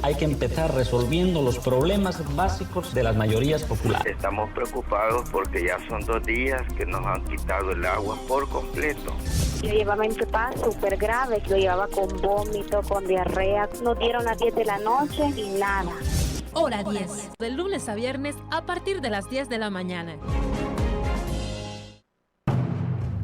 Hay que empezar resolviendo los problemas básicos de las mayorías populares. Estamos preocupados porque ya son 2 días que nos han quitado el agua por completo. Yo llevaba mi papá súper grave, lo llevaba con vómito, con diarrea. Nos dieron a las 10 de la noche y nada. Hora 10, de lunes a viernes a partir de las 10 de la mañana.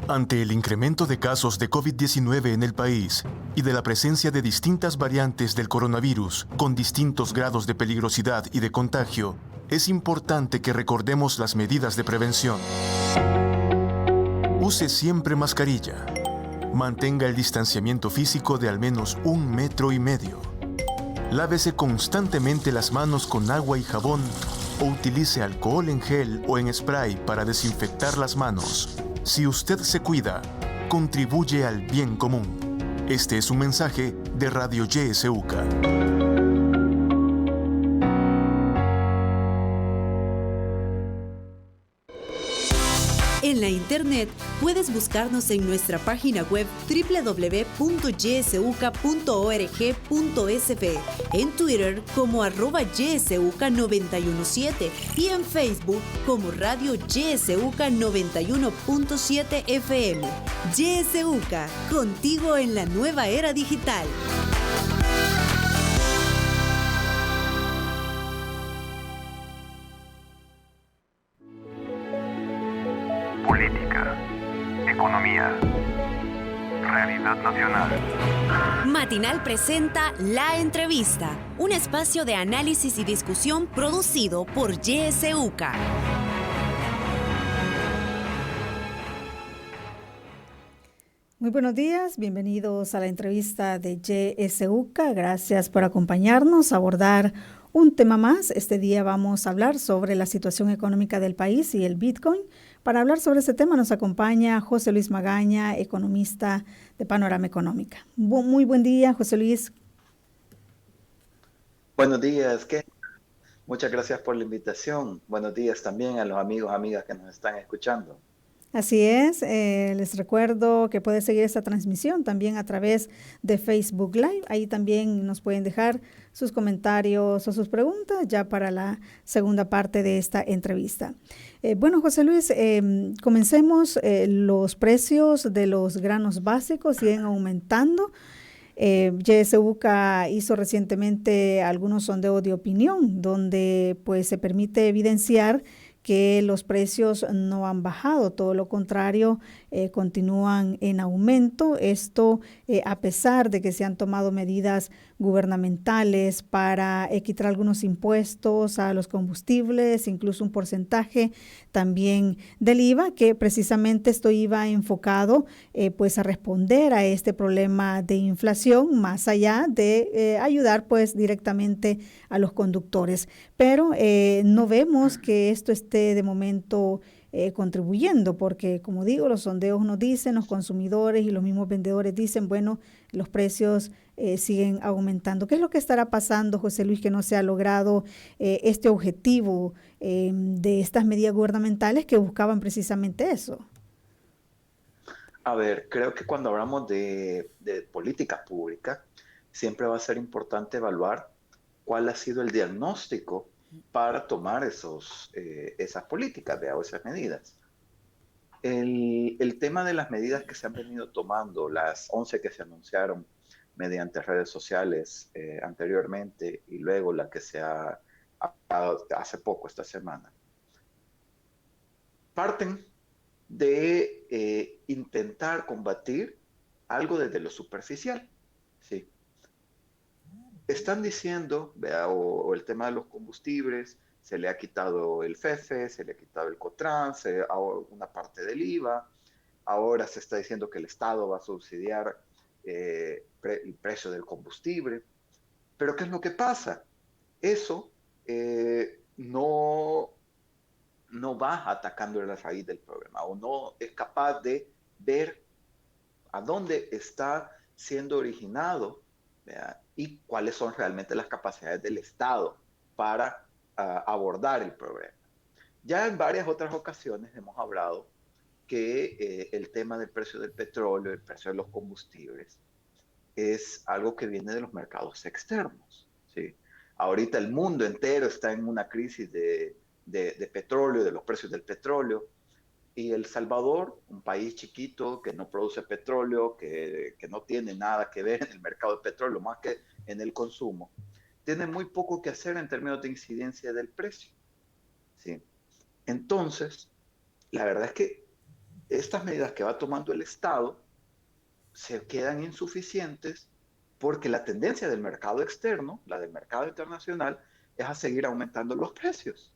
Ante el incremento de casos de COVID-19 en el país y de la presencia de distintas variantes del coronavirus con distintos grados de peligrosidad y de contagio, es importante que recordemos las medidas de prevención. Use siempre mascarilla. Mantenga el distanciamiento físico de al menos 1,5 metros. Lávese constantemente las manos con agua y jabón o utilice alcohol en gel o en spray para desinfectar las manos. Si usted se cuida, contribuye al bien común. Este es un mensaje de Radio YSUCA. En la internet puedes buscarnos en nuestra página web www.ysuca.org.sb, en Twitter como @ysuca917 y en Facebook como Radio YSUCA 91.7 FM. YSUCA, contigo en la nueva era digital. Política, economía, realidad nacional. Matinal presenta La Entrevista, un espacio de análisis y discusión producido por YSUCA. Muy buenos días, bienvenidos a la entrevista de YSUCA. Gracias por acompañarnos a abordar un tema más. Este día vamos a hablar sobre la situación económica del país y el Bitcoin. Para hablar sobre este tema nos acompaña José Luis Magaña, economista de Panorama Económica. Muy buen día, José Luis. Buenos días, muchas gracias por la invitación. Buenos días también a los amigos, amigas que nos están escuchando. Así es, les recuerdo que pueden seguir esta transmisión también a través de Facebook Live. Ahí también nos pueden dejar sus comentarios o sus preguntas ya para la segunda parte de esta entrevista. Bueno, José Luis, comencemos. Los precios de los granos básicos siguen aumentando. YSUCA hizo recientemente algunos sondeos de opinión donde pues se permite evidenciar que los precios no han bajado, todo lo contrario, continúan en aumento. Esto a pesar de que se han tomado medidas gubernamentales para quitar algunos impuestos a los combustibles, incluso un porcentaje también del IVA, que precisamente esto iba enfocado pues a responder a este problema de inflación, más allá de ayudar pues directamente a los conductores. Pero no vemos que esto esté de momento contribuyendo, porque como digo, los sondeos nos dicen, los consumidores y los mismos vendedores dicen, bueno, los precios siguen aumentando. ¿Qué es lo que estará pasando, José Luis, que no se ha logrado este objetivo de estas medidas gubernamentales que buscaban precisamente eso? A ver, creo que cuando hablamos de política pública, siempre va a ser importante evaluar cuál ha sido el diagnóstico para tomar esas políticas o esas medidas. El tema de las medidas que se han venido tomando, las 11 que se anunciaron mediante redes sociales anteriormente y luego la que se ha hace poco, esta semana, parten de intentar combatir algo desde lo superficial, ¿sí? Están diciendo, o el tema de los combustibles, se le ha quitado el FEFE, se le ha quitado el COTRAN, una parte del IVA, ahora se está diciendo que el Estado va a subsidiar el precio del combustible. Pero ¿qué es lo que pasa? Eso no va atacando la raíz del problema, o no es capaz de ver a dónde está siendo originado, ¿verdad? Y cuáles son realmente las capacidades del Estado para abordar el problema. Ya en varias otras ocasiones hemos hablado que el tema del precio del petróleo, el precio de los combustibles, es algo que viene de los mercados externos, ¿sí? Ahorita el mundo entero está en una crisis de petróleo, de los precios del petróleo. Y El Salvador, un país chiquito que no produce petróleo, que no tiene nada que ver en el mercado de petróleo, más que en el consumo, tiene muy poco que hacer en términos de incidencia del precio. ¿Sí? Entonces, la verdad es que estas medidas que va tomando el Estado se quedan insuficientes porque la tendencia del mercado externo, la del mercado internacional, es a seguir aumentando los precios.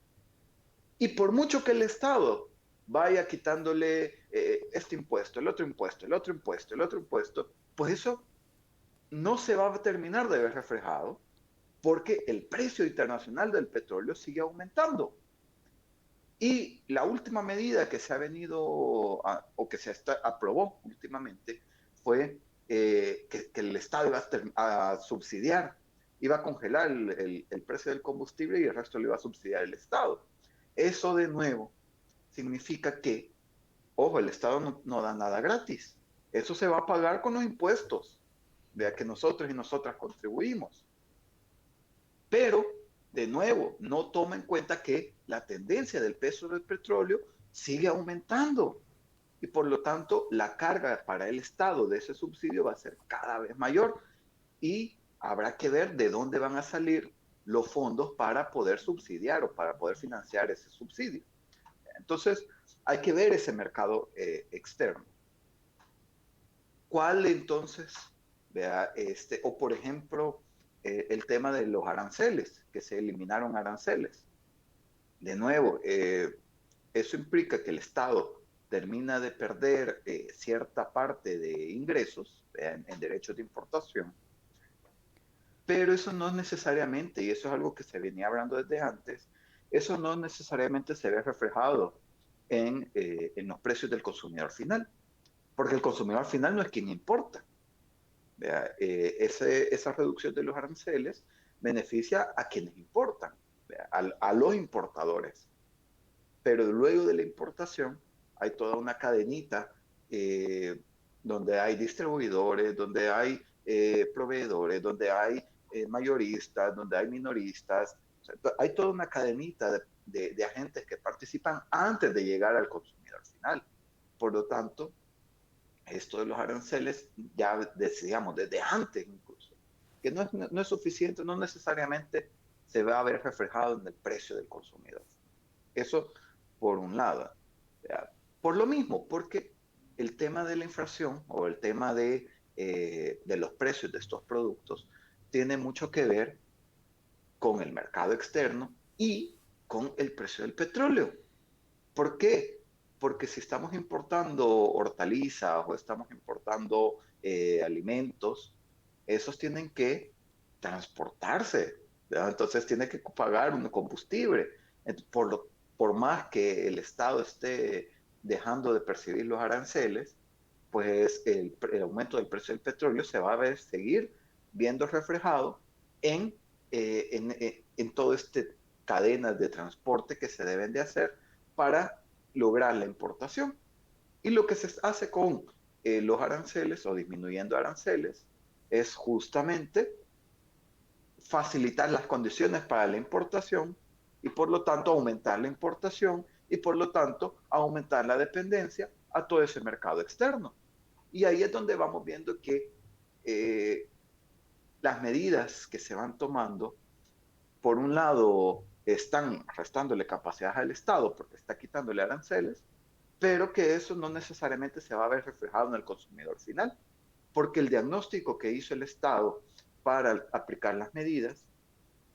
Y por mucho que el Estado vaya quitándole este impuesto, el otro impuesto, el otro impuesto, el otro impuesto, pues eso no se va a terminar de ver reflejado porque el precio internacional del petróleo sigue aumentando. Y la última medida que se ha venido o que se aprobó últimamente fue que el Estado iba a subsidiar, iba a congelar el precio del combustible y el resto lo iba a subsidiar el Estado. Eso de nuevo significa que, ojo, el Estado no da nada gratis. Eso se va a pagar con los impuestos, vea que nosotros y nosotras contribuimos. Pero, de nuevo, no toma en cuenta que la tendencia del precio del petróleo sigue aumentando. Y por lo tanto, la carga para el Estado de ese subsidio va a ser cada vez mayor. Y habrá que ver de dónde van a salir los fondos para poder subsidiar o para poder financiar ese subsidio. Entonces, hay que ver ese mercado externo. ¿Cuál entonces? Vea, o por ejemplo, el tema de los aranceles, que se eliminaron aranceles. De nuevo, eso implica que el Estado termina de perder cierta parte de ingresos en derechos de importación, pero eso no necesariamente, y eso es algo que se venía hablando desde antes, eso no necesariamente se ve reflejado en los precios del consumidor final, porque el consumidor final no es quien importa. Esa reducción de los aranceles beneficia a quienes importan, a los importadores. Pero luego de la importación hay toda una cadenita donde hay distribuidores, donde hay proveedores, donde hay mayoristas, donde hay minoristas. O sea, hay toda una cadenita de agentes que participan antes de llegar al consumidor final. Por lo tanto, esto de los aranceles, ya decíamos desde antes incluso, que no es suficiente, no necesariamente se va a ver reflejado en el precio del consumidor. Eso por un lado. Por lo mismo, porque el tema de la inflación o el tema de los precios de estos productos tiene mucho que ver con el mercado externo y con el precio del petróleo. ¿Por qué? Porque si estamos importando hortalizas o estamos importando alimentos, esos tienen que transportarse, ¿verdad? Entonces tiene que pagar un combustible. Por más que el Estado esté dejando de percibir los aranceles, pues el aumento del precio del petróleo se va a seguir viendo reflejado en toda esta cadena de transporte que se deben de hacer para lograr la importación. Y lo que se hace con los aranceles o disminuyendo aranceles es justamente facilitar las condiciones para la importación y por lo tanto aumentar la importación y por lo tanto aumentar la dependencia a todo ese mercado externo. Y ahí es donde vamos viendo que las medidas que se van tomando, por un lado, están restándole capacidad al Estado porque está quitándole aranceles, pero que eso no necesariamente se va a ver reflejado en el consumidor final, porque el diagnóstico que hizo el Estado para aplicar las medidas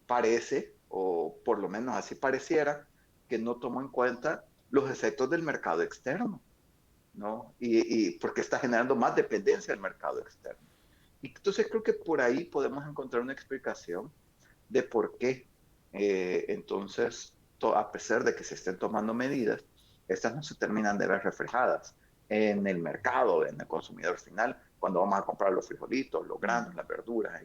parece, o por lo menos así pareciera, que no tomó en cuenta los efectos del mercado externo, ¿no? Y porque está generando más dependencia del mercado externo. Y entonces creo que por ahí podemos encontrar una explicación de por qué entonces, a pesar de que se estén tomando medidas, estas no se terminan de ver reflejadas en el mercado, en el consumidor final, cuando vamos a comprar los frijolitos, los granos, las verduras.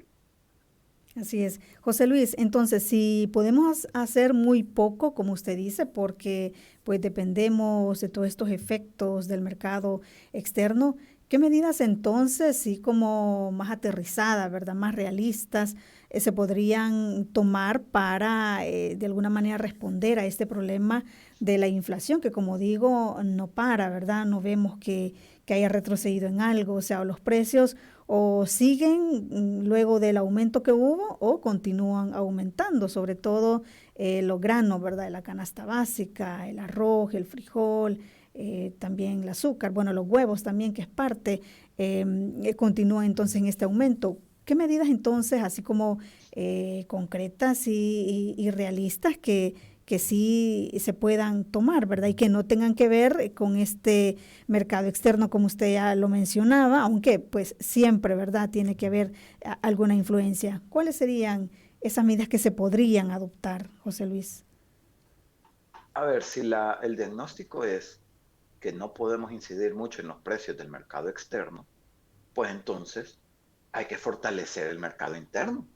Así es. José Luis, entonces, si podemos hacer muy poco, como usted dice, porque pues dependemos de todos estos efectos del mercado externo, ¿qué medidas entonces, sí, como más aterrizadas, verdad, más realistas, se podrían tomar para de alguna manera responder a este problema de la inflación, que como digo, no para, ¿verdad? No vemos que haya retrocedido en algo, o sea, los precios o siguen luego del aumento que hubo o continúan aumentando, sobre todo los granos, ¿verdad? La canasta básica, el arroz, el frijol, también el azúcar, bueno, los huevos también, que es parte, continúa entonces en este aumento. ¿Qué medidas entonces, así como concretas y realistas, que sí se puedan tomar, ¿verdad? Y que no tengan que ver con este mercado externo, como usted ya lo mencionaba, aunque pues siempre, ¿verdad?, tiene que haber alguna influencia. ¿Cuáles serían esas medidas que se podrían adoptar, José Luis? A ver, si el diagnóstico es que no podemos incidir mucho en los precios del mercado externo, pues entonces hay que fortalecer el mercado interno.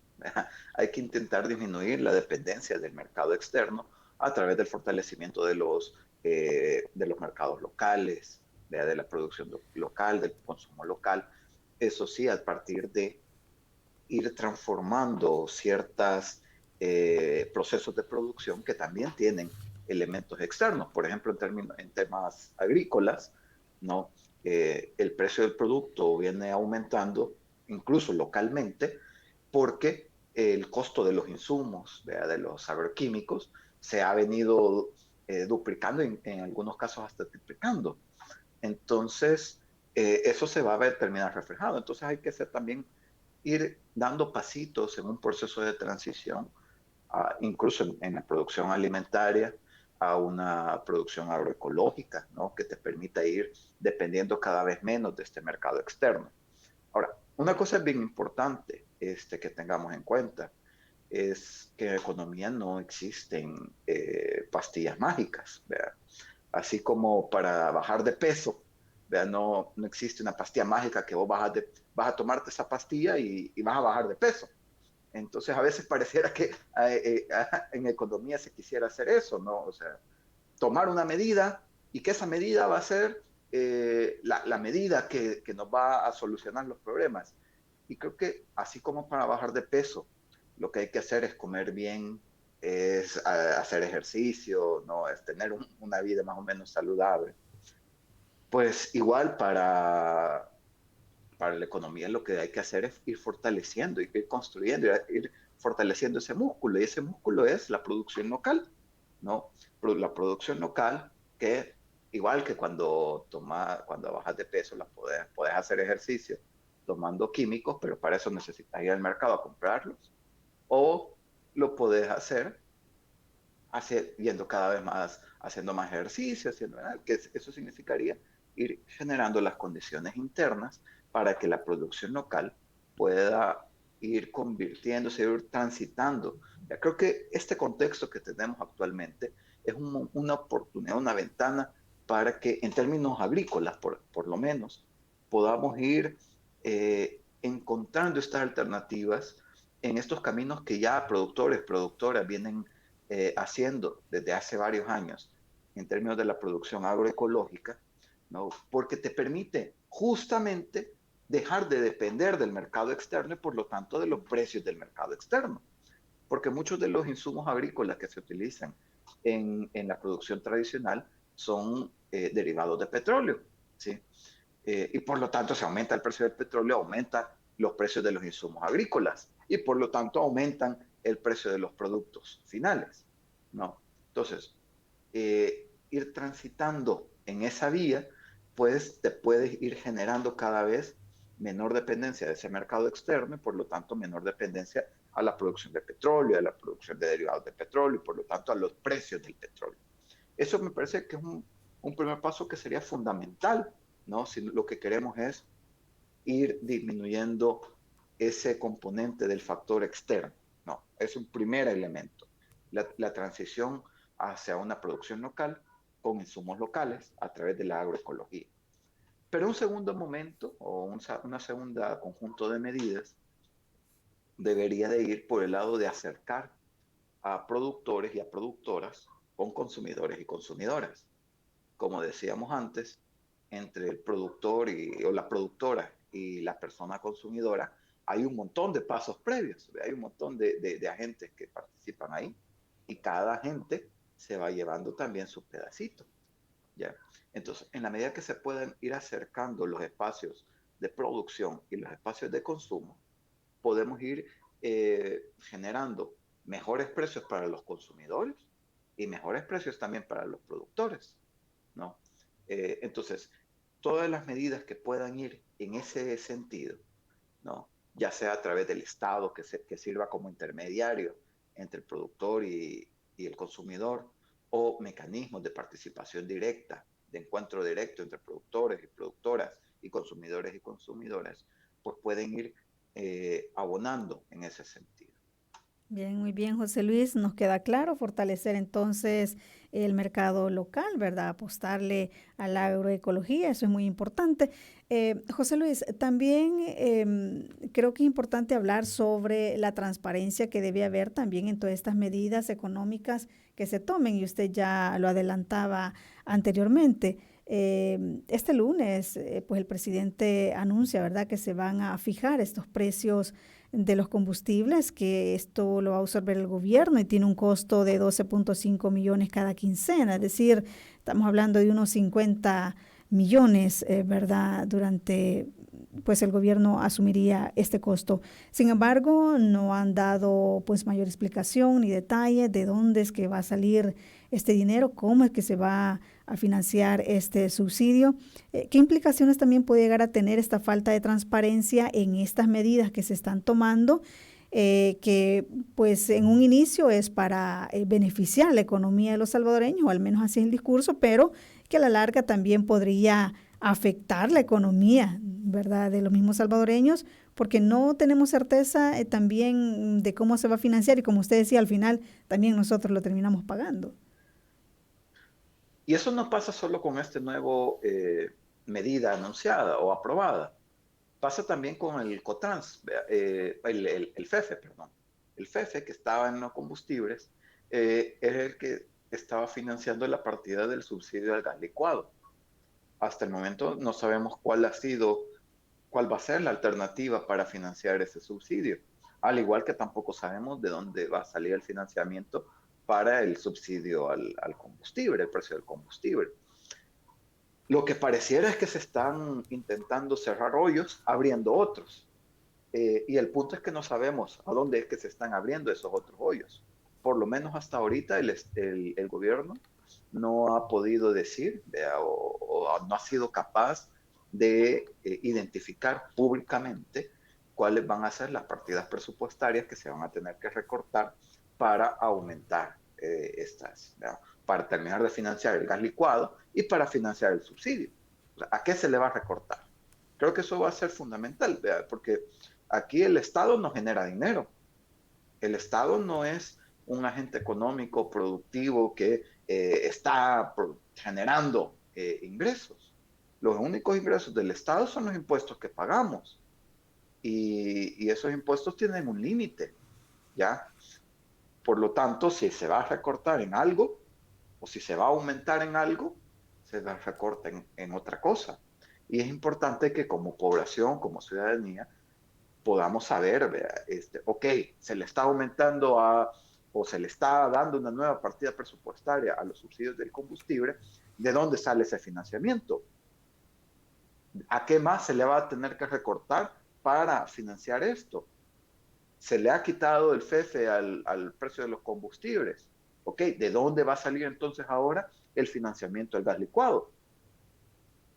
Hay que intentar disminuir la dependencia del mercado externo a través del fortalecimiento de los mercados locales, de la producción local, del consumo local. Eso sí, a partir de ir transformando ciertos procesos de producción que también tienen elementos externos. Por ejemplo, en temas agrícolas, ¿no? El precio del producto viene aumentando incluso localmente porque el costo de los insumos, de los agroquímicos, se ha venido duplicando, en algunos casos hasta triplicando. Entonces, eso se va a ver terminar reflejado. Entonces hay que también ir dando pasitos en un proceso de transición, incluso en la producción alimentaria, a una producción agroecológica, ¿no? Que te permita ir dependiendo cada vez menos de este mercado externo. Ahora, una cosa bien importante que tengamos en cuenta es que en economía no existen pastillas mágicas, ¿verdad? Así como para bajar de peso, ¿verdad? No existe una pastilla mágica que vos vas a tomarte esa pastilla y vas a bajar de peso. Entonces, a veces pareciera que en economía se quisiera hacer eso, ¿no? O sea, tomar una medida y que esa medida va a ser la medida que nos va a solucionar los problemas. Y creo que así como para bajar de peso, lo que hay que hacer es comer bien, es hacer ejercicio, ¿no? Es tener una vida más o menos saludable. Pues igual para la economía lo que hay que hacer es ir fortaleciendo, ir construyendo, ir fortaleciendo ese músculo. Y ese músculo es la producción local, ¿no? La producción local que, igual que cuando bajas de peso, podés hacer ejercicio tomando químicos, pero para eso necesitas ir al mercado a comprarlos. O lo podés hacer yendo cada vez más, haciendo más ejercicio, que eso significaría ir generando las condiciones internas para que la producción local pueda ir convirtiéndose, ir transitando. Ya creo que este contexto que tenemos actualmente es una oportunidad, una ventana para que en términos agrícolas, por lo menos, podamos ir encontrando estas alternativas en estos caminos que ya productores, productoras vienen haciendo desde hace varios años en términos de la producción agroecológica, ¿no? Porque te permite justamente dejar de depender del mercado externo y por lo tanto de los precios del mercado externo. Porque muchos de los insumos agrícolas que se utilizan en la producción tradicional son derivados de petróleo, ¿sí? Y por lo tanto, si aumenta el precio del petróleo, aumenta los precios de los insumos agrícolas y por lo tanto aumentan el precio de los productos finales, ¿no? Entonces, ir transitando en esa vía, pues te puedes ir generando cada vez menor dependencia de ese mercado externo y por lo tanto menor dependencia a la producción de petróleo, a la producción de derivados de petróleo y por lo tanto a los precios del petróleo. Eso me parece que es un primer paso que sería fundamental, ¿no? Si lo que queremos es ir disminuyendo ese componente del factor externo, ¿no? Es un primer elemento. La transición hacia una producción local con insumos locales a través de la agroecología. Pero un segundo momento o una segunda conjunto de medidas debería de ir por el lado de acercar a productores y a productoras con consumidores y consumidoras. Como decíamos antes, entre el productor o la productora y la persona consumidora hay un montón de pasos previos, hay un montón de agentes que participan ahí y cada agente se va llevando también su pedacito. ¿Ya? Entonces, en la medida que se pueden ir acercando los espacios de producción y los espacios de consumo, podemos ir generando mejores precios para los consumidores y mejores precios también para los productores, ¿no? Entonces, todas las medidas que puedan ir en ese sentido, ¿no? Ya sea a través del Estado que sirva como intermediario entre el productor y el consumidor, o mecanismos de participación directa, de encuentro directo entre productores y productoras y consumidoras, pues pueden ir abonando en ese sentido. Bien, muy bien, José Luis, nos queda claro fortalecer entonces el mercado local, ¿verdad? Apostarle a la agroecología, eso es muy importante. José Luis, también creo que es importante hablar sobre la transparencia que debe haber también en todas estas medidas económicas que se tomen, y usted ya lo adelantaba anteriormente. Este lunes, pues el presidente anuncia, ¿verdad?, que se van a fijar estos precios de los combustibles, que esto lo va a absorber el gobierno y tiene un costo de 12.5 millones cada quincena, es decir, estamos hablando de unos 50 millones, ¿verdad? Durante, pues el gobierno asumiría este costo. Sin embargo, no han dado pues mayor explicación ni detalle de dónde es que va a salir este dinero, cómo es que se va a financiar este subsidio. ¿Qué implicaciones también puede llegar a tener esta falta de transparencia en estas medidas que se están tomando? Que pues en un inicio es para beneficiar la economía de los salvadoreños, o al menos así es el discurso, pero que a la larga también podría afectar la economía, ¿verdad?, de los mismos salvadoreños, porque no tenemos certeza también de cómo se va a financiar, y como usted decía, al final también nosotros lo terminamos pagando. Y eso no pasa solo con este nuevo medida anunciada o aprobada. Pasa también con el COTRANS, el FEFE, perdón. El FEFE, que estaba en los combustibles, es el que estaba financiando la partida del subsidio al gas licuado. Hasta el momento no sabemos cuál va a ser la alternativa para financiar ese subsidio. Al igual que tampoco sabemos de dónde va a salir el financiamiento para el subsidio al combustible, el precio del combustible. Lo que pareciera es que se están intentando cerrar hoyos, abriendo otros. Y el punto es que no sabemos a dónde es que se están abriendo esos otros hoyos. Por lo menos hasta ahorita el gobierno no ha podido decir o no ha sido capaz de identificar públicamente cuáles van a ser las partidas presupuestarias que se van a tener que recortar para aumentar para terminar de financiar el gas licuado y para financiar el subsidio. ¿A qué se le va a recortar? Creo que eso va a ser fundamental, porque aquí el Estado no genera dinero. El Estado no es un agente económico productivo que está generando ingresos. Los únicos ingresos del Estado son los impuestos que pagamos. Y esos impuestos tienen un límite, ¿ya? Por lo tanto, si se va a recortar en algo, o si se va a aumentar en algo, se recorta en otra cosa. Y es importante que como población, como ciudadanía, podamos saber, ok, se le está aumentando o se le está dando una nueva partida presupuestaria a los subsidios del combustible, ¿de dónde sale ese financiamiento? ¿A qué más se le va a tener que recortar para financiar esto? Se le ha quitado el FEFE al precio de los combustibles. ¿Ok? ¿De dónde va a salir entonces ahora el financiamiento del gas licuado?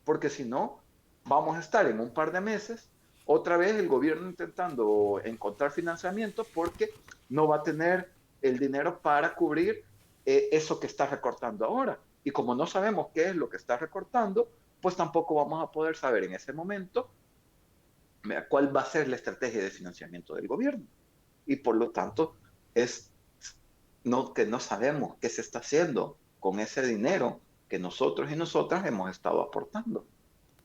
Porque si no, vamos a estar en un par de meses otra vez el gobierno intentando encontrar financiamiento porque no va a tener el dinero para cubrir eso que está recortando ahora. Y como no sabemos qué es lo que está recortando, pues tampoco vamos a poder saber en ese momento cuál va a ser la estrategia de financiamiento del gobierno. Y por lo tanto, que no sabemos qué se está haciendo con ese dinero que nosotros y nosotras hemos estado aportando.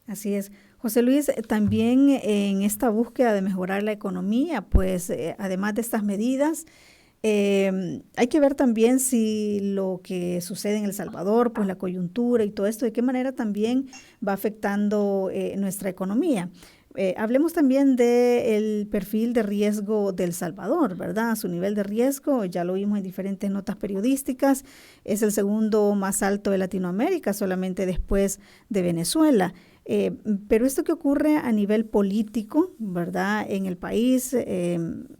Así es. José Luis, también en esta búsqueda de mejorar la economía, pues además de estas medidas, hay que ver también si lo que sucede en El Salvador, pues la coyuntura y todo esto, de qué manera también va afectando nuestra economía. Hablemos también del perfil de riesgo de El Salvador, ¿verdad? Su nivel de riesgo, ya lo vimos en diferentes notas periodísticas, es el segundo más alto de Latinoamérica, solamente después de Venezuela. Pero esto que ocurre a nivel político, ¿verdad? En el país,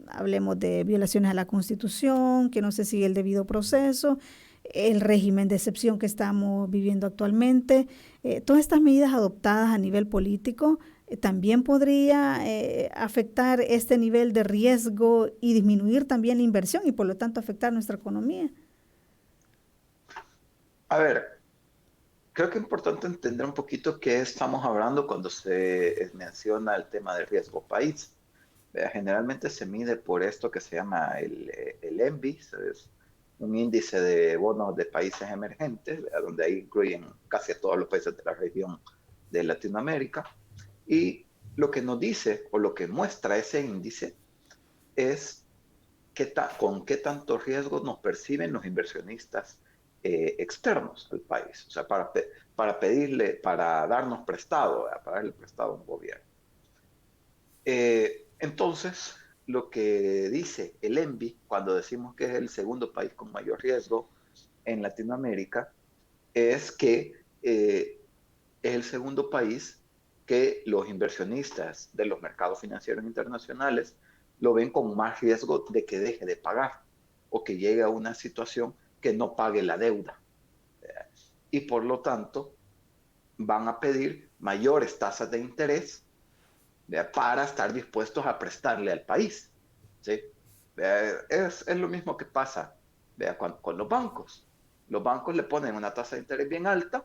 hablemos de violaciones a la Constitución, que no se sigue el debido proceso, el régimen de excepción que estamos viviendo actualmente, todas estas medidas adoptadas a nivel político también podría afectar este nivel de riesgo y disminuir también la inversión y por lo tanto afectar nuestra economía. A ver, creo que es importante entender un poquito qué estamos hablando cuando se menciona el tema del riesgo país. Generalmente se mide por esto que se llama el ENVI, es un índice de bonos de países emergentes, donde ahí incluyen casi a todos los países de la región de Latinoamérica. Y lo que nos dice o lo que muestra ese índice es con qué tanto riesgo nos perciben los inversionistas externos al país, o sea, para pedirle, para darnos prestado, para darle prestado a un gobierno. Entonces, lo que dice el ENVI, cuando decimos que es el segundo país con mayor riesgo en Latinoamérica, es que es el segundo país que los inversionistas de los mercados financieros internacionales lo ven con más riesgo de que deje de pagar o que llegue a una situación que no pague la deuda. Y por lo tanto, van a pedir mayores tasas de interés para estar dispuestos a prestarle al país. ¿Sí? Es lo mismo que pasa con los bancos. Los bancos le ponen una tasa de interés bien alta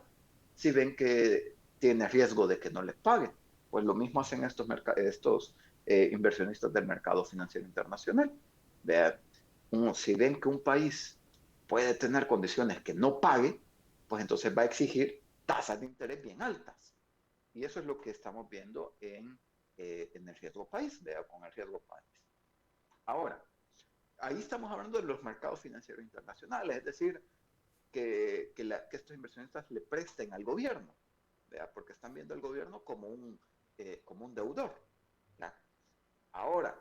si ven que tiene riesgo de que no les paguen. Pues lo mismo hacen estos inversionistas del mercado financiero internacional. Si ven que un país puede tener condiciones que no pague, pues entonces va a exigir tasas de interés bien altas. Y eso es lo que estamos viendo en el riesgo país, con el riesgo país. Ahora, ahí estamos hablando de los mercados financieros internacionales, es decir, que estos inversionistas le presten al gobierno, porque están viendo al gobierno como un deudor. ¿Ya? Ahora,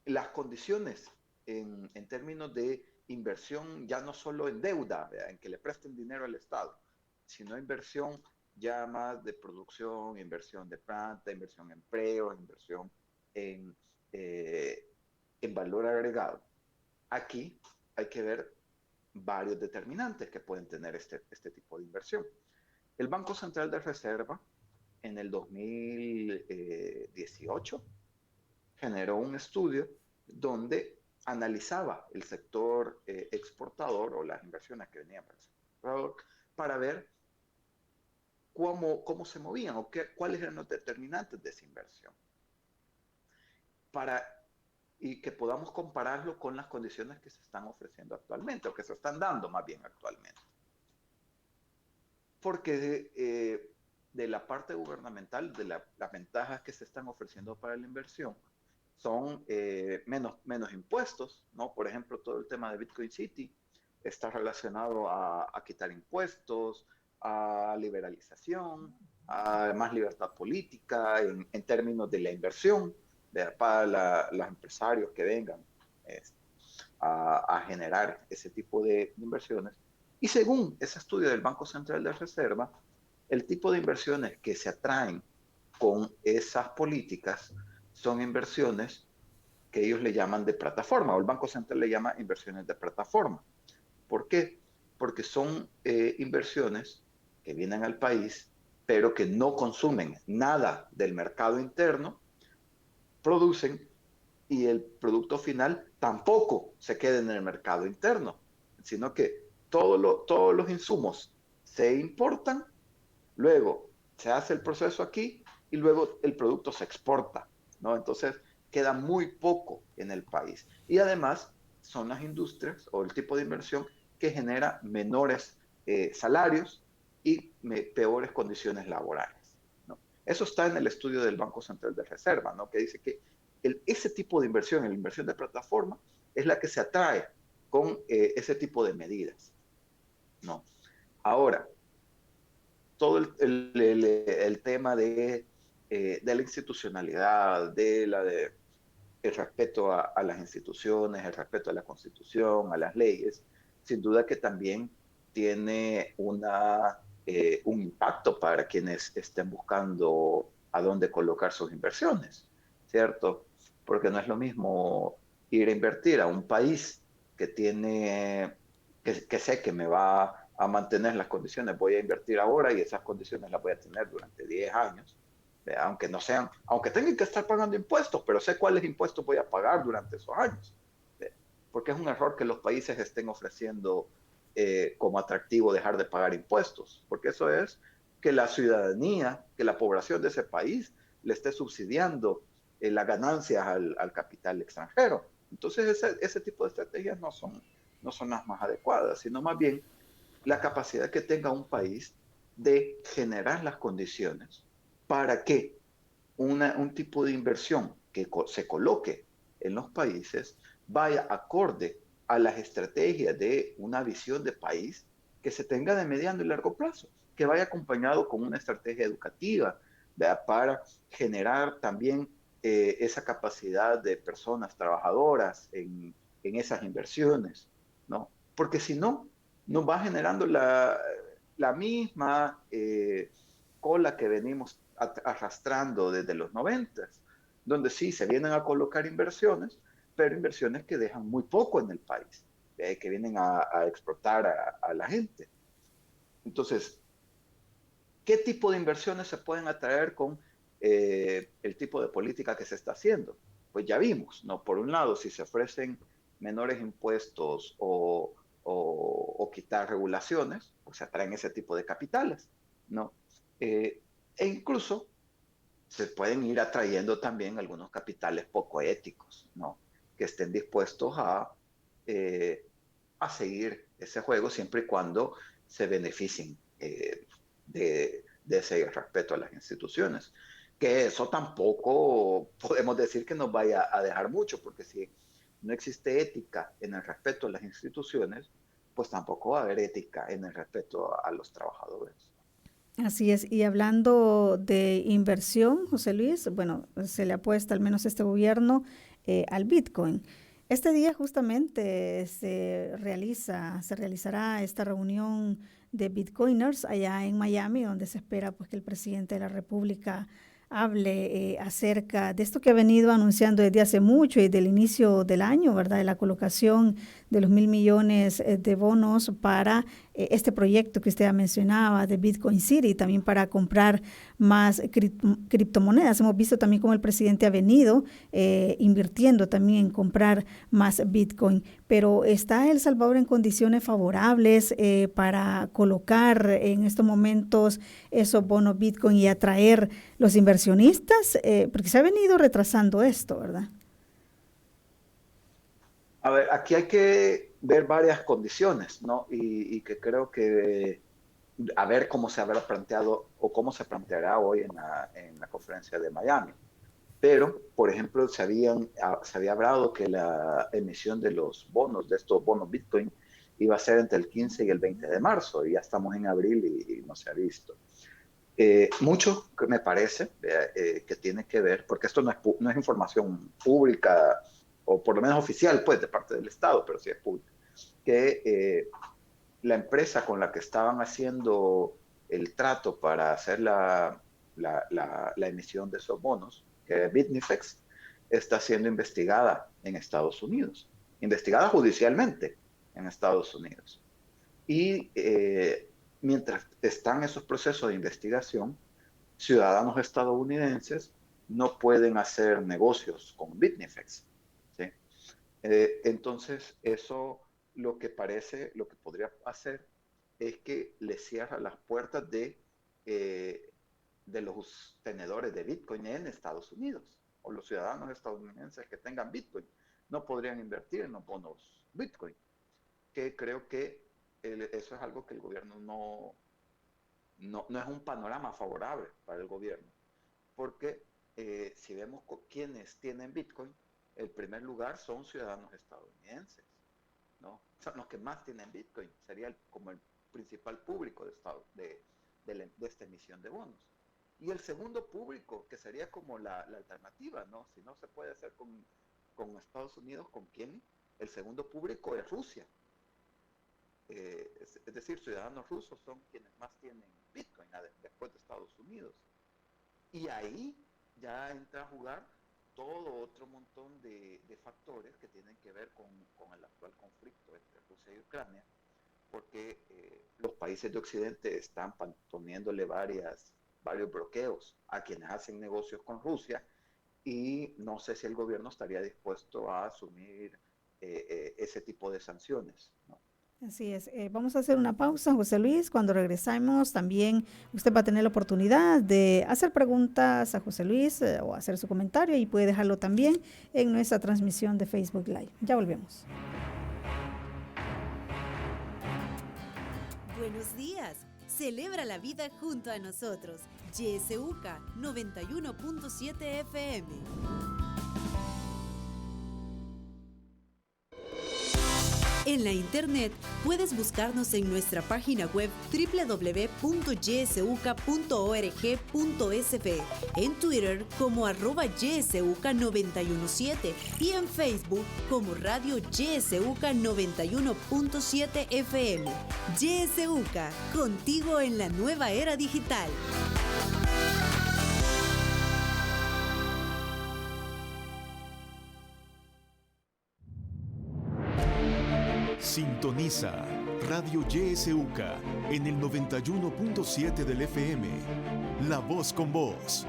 las condiciones en términos de inversión, ya no solo en deuda, en que le presten dinero al Estado, sino inversión ya más de producción, inversión de planta, inversión en empleo, inversión en valor agregado. Aquí hay que ver varios determinantes que pueden tener este tipo de inversión. El Banco Central de Reserva en el 2018 generó un estudio donde analizaba el sector exportador o las inversiones que venían para el sector exportador para ver cómo se movían o cuáles eran los determinantes de esa inversión. Y que podamos compararlo con las condiciones que se están ofreciendo actualmente o que se están dando más bien actualmente. Porque de la parte gubernamental, de las ventajas que se están ofreciendo para la inversión son menos impuestos, ¿no? Por ejemplo, todo el tema de Bitcoin City está relacionado a quitar impuestos, a liberalización, a más libertad política en términos de la inversión para los empresarios que vengan a generar ese tipo de inversiones. Y según ese estudio del Banco Central de Reserva, el tipo de inversiones que se atraen con esas políticas son inversiones que ellos le llaman de plataforma, o el Banco Central le llama inversiones de plataforma. ¿Por qué? Porque son inversiones que vienen al país, pero que no consumen nada del mercado interno, producen y el producto final tampoco se queda en el mercado interno, sino que todos los insumos se importan, luego se hace el proceso aquí y luego el producto se exporta, ¿no? Entonces queda muy poco en el país. Y además son las industrias o el tipo de inversión que genera menores salarios y peores condiciones laborales, ¿no? Eso está en el estudio del Banco Central de Reserva, ¿no? Que dice que ese tipo de inversión, la inversión de plataforma, es la que se atrae con ese tipo de medidas, ¿no? Ahora, todo el tema de de la institucionalidad, el respeto a las instituciones, el respeto a la Constitución, a las leyes, sin duda que también tiene un impacto para quienes estén buscando a dónde colocar sus inversiones, ¿cierto? Porque no es lo mismo ir a invertir a un país que sé que me va a mantener las condiciones, voy a invertir ahora y esas condiciones las voy a tener durante 10 años, aunque tengan que estar pagando impuestos, pero sé cuáles impuestos voy a pagar durante esos años. Porque es un error que los países estén ofreciendo como atractivo dejar de pagar impuestos, porque eso es que la ciudadanía, que la población de ese país le esté subsidiando las ganancias al capital extranjero. Entonces ese tipo de estrategias no son las más adecuadas, sino más bien la capacidad que tenga un país de generar las condiciones para que un tipo de inversión que se coloque en los países vaya acorde a las estrategias de una visión de país que se tenga de mediano y largo plazo, que vaya acompañado con una estrategia educativa, ¿verdad? Para generar también esa capacidad de personas trabajadoras en esas inversiones, ¿no? Porque si no, nos va generando la misma cola que venimos arrastrando desde los 90, donde sí se vienen a colocar inversiones, pero inversiones que dejan muy poco en el país, que vienen a explotar a la gente. Entonces, ¿qué tipo de inversiones se pueden atraer con el tipo de política que se está haciendo? Pues ya vimos, ¿no? Por un lado, si se ofrecen menores impuestos o quitar regulaciones, pues se atraen ese tipo de capitales, ¿no? E incluso se pueden ir atrayendo también algunos capitales poco éticos, ¿no? Que estén dispuestos a seguir ese juego siempre y cuando se beneficien de ese respeto a las instituciones. Que eso tampoco podemos decir que nos vaya a dejar mucho, porque si no existe ética en el respeto a las instituciones, pues tampoco va a haber ética en el respeto a los trabajadores. Así es, y hablando de inversión, José Luis, bueno, se le apuesta al menos este gobierno al Bitcoin. Este día justamente se realizará esta reunión de Bitcoiners allá en Miami, donde se espera pues que el presidente de la República hable acerca de esto que ha venido anunciando desde hace mucho y del inicio del año, ¿verdad? De la colocación de los 1.000 millones de bonos para este proyecto que usted ya mencionaba de Bitcoin City, también para comprar más criptomonedas. Hemos visto también cómo el presidente ha venido invirtiendo también en comprar más Bitcoin, pero ¿está El Salvador en condiciones favorables para colocar en estos momentos esos bonos Bitcoin y atraer los inversionistas? Porque se ha venido retrasando esto, ¿verdad? A ver, aquí hay que ver varias condiciones, ¿no? Y que creo que a ver cómo se habrá planteado o cómo se planteará hoy en la conferencia de Miami. Pero, por ejemplo, se había hablado que la emisión de estos bonos Bitcoin, iba a ser entre el 15 y el 20 de marzo, y ya estamos en abril y no se ha visto. Mucho que me parece que tiene que ver, porque esto no es información pública, o por lo menos oficial, pues, de parte del Estado, pero sí es pública, que la empresa con la que estaban haciendo el trato para hacer la emisión de esos bonos, que es BitNifex, está siendo investigada en Estados Unidos, investigada judicialmente en Estados Unidos. Y mientras están esos procesos de investigación, ciudadanos estadounidenses no pueden hacer negocios con BitNifex, ¿sí? Entonces, eso lo que podría hacer es que le cierra las puertas de los tenedores de Bitcoin en Estados Unidos, o los ciudadanos estadounidenses que tengan Bitcoin no podrían invertir en los bonos Bitcoin, que creo que eso es algo que el gobierno no es un panorama favorable para el gobierno, porque si vemos quienes tienen Bitcoin, el primer lugar son ciudadanos estadounidenses, ¿no? Son los que más tienen Bitcoin, sería como el principal público de esta emisión de bonos. Y el segundo público, que sería como la alternativa, ¿no? Si no se puede hacer con Estados Unidos, ¿con quién? El segundo público es Rusia. Es decir, ciudadanos rusos son quienes más tienen Bitcoin después de Estados Unidos. Y ahí ya entra a jugar todo otro montón de factores que tienen que ver con el actual conflicto entre Rusia y Ucrania, porque los países de Occidente están poniéndole varios bloqueos a quienes hacen negocios con Rusia, y no sé si el gobierno estaría dispuesto a asumir ese tipo de sanciones, ¿no? Así es. Vamos a hacer una pausa, José Luis. Cuando regresamos, también usted va a tener la oportunidad de hacer preguntas a José Luis o hacer su comentario, y puede dejarlo también en nuestra transmisión de Facebook Live. Ya volvemos. Buenos días. Celebra la vida junto a nosotros. YSUCA 91.7 FM. En la internet puedes buscarnos en nuestra página web www.ysuca.org.sv, en Twitter como @ysuca917 y en Facebook como Radio YSUCA 91.7 FM. YSUCA, contigo en la nueva era digital. Sintoniza Radio YSUCA en el 91.7 del FM. La voz con vos.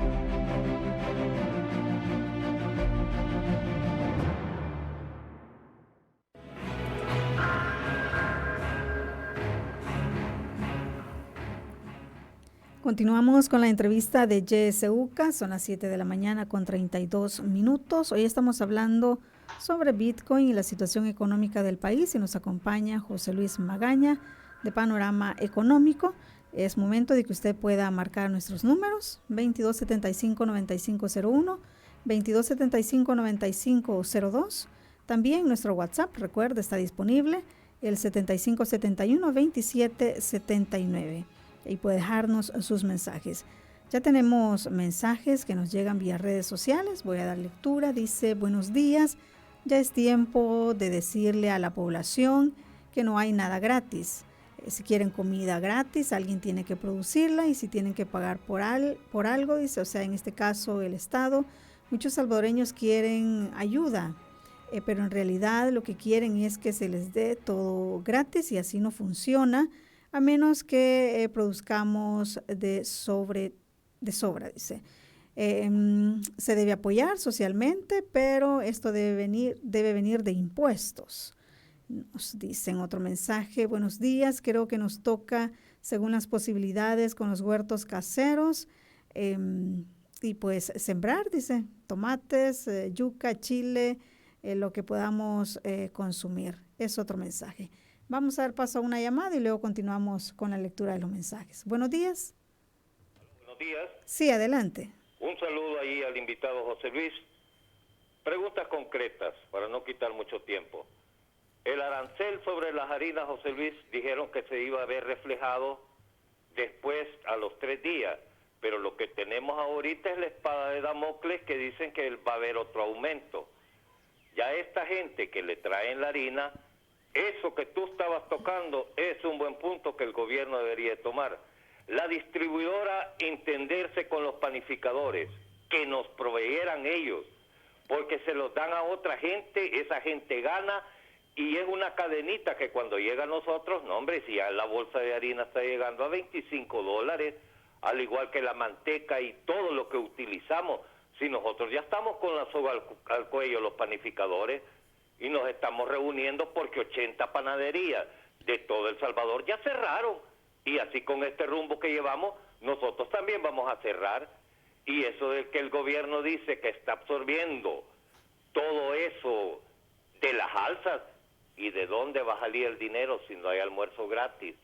Continuamos con la entrevista de YSUCA. Son las 7 de la mañana con 32 minutos. Hoy estamos hablando sobre Bitcoin y la situación económica del país, y nos acompaña José Luis Magaña de Panorama Económico. Es momento de que usted pueda marcar nuestros números: 2275-9501, 2275-9502. También nuestro WhatsApp, recuerde, está disponible, el 7571-2779. Y puede dejarnos sus mensajes. Ya tenemos mensajes que nos llegan vía redes sociales. Voy a dar lectura. Dice: buenos días. Ya es tiempo de decirle a la población que no hay nada gratis. Si quieren comida gratis, alguien tiene que producirla, y si tienen que pagar por algo, dice, o sea, en este caso el Estado, muchos salvadoreños quieren ayuda, pero en realidad lo que quieren es que se les dé todo gratis, y así no funciona, a menos que produzcamos de sobra, dice. Se debe apoyar socialmente, pero esto debe venir de impuestos. Nos dicen otro mensaje: buenos días, creo que nos toca según las posibilidades con los huertos caseros, y pues sembrar, dice, tomates, yuca, chile, lo que podamos consumir. Es otro mensaje. Vamos a dar paso a una llamada y luego continuamos con la lectura de los mensajes. Buenos días. Buenos días. Sí, adelante. Un saludo ahí al invitado José Luis. Preguntas concretas para no quitar mucho tiempo. El arancel sobre las harinas, José Luis, dijeron que se iba a ver reflejado después a los 3 días, pero lo que tenemos ahorita es la espada de Damocles, que dicen que va a haber otro aumento. Ya esta gente que le traen la harina, eso que tú estabas tocando es un buen punto que el gobierno debería tomar. La distribuidora entenderse con los panificadores, que nos proveyeran ellos, porque se los dan a otra gente, esa gente gana, y es una cadenita que cuando llega a nosotros, no hombre, si ya la bolsa de harina está llegando a $25, al igual que la manteca y todo lo que utilizamos, si nosotros ya estamos con la soga al cuello, los panificadores, y nos estamos reuniendo porque 80 panaderías de todo El Salvador ya cerraron, y así con este rumbo que llevamos, nosotros también vamos a cerrar. Y eso de que el gobierno dice que está absorbiendo todo eso de las alzas, ¿y de dónde va a salir el dinero si no hay almuerzo gratis?